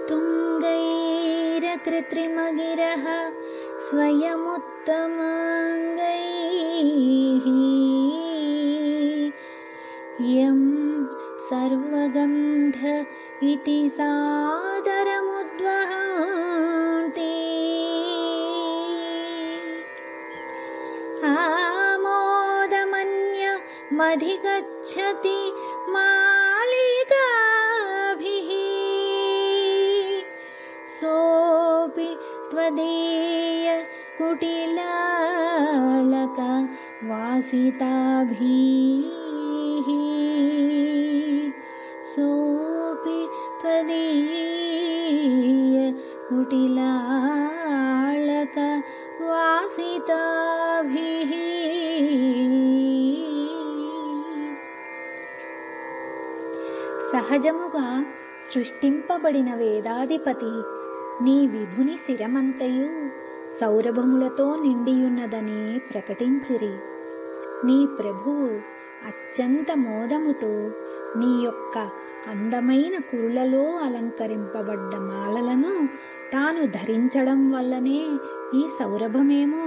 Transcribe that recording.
तुङ्गैरकृत्रिमगिरः स्वयमुत्तमाङ्गैः यं सर्वगन्ध इति सादरमुद्वहन्ति आमोदमन्यमधिगच्छति मालिकाभिः सोऽपि त्वदीय कुटिलालक वासिताभिः सोऽपि त्वदीय कुटिलालक वासिताभिः। సహజముగా సృష్టింపబడిన వేదాధిపతి నీ విభుని శిరమంతయు సౌరభములతో నిండియున్నదని ప్రకటించిరి. నీ ప్రభువు అత్యంత మోదముతో నీ యొక్క అందమైన కురులలో అలంకరింపబడ్డ మాలలను తాను ధరించడం వల్లనే ఈ సౌరభమేమో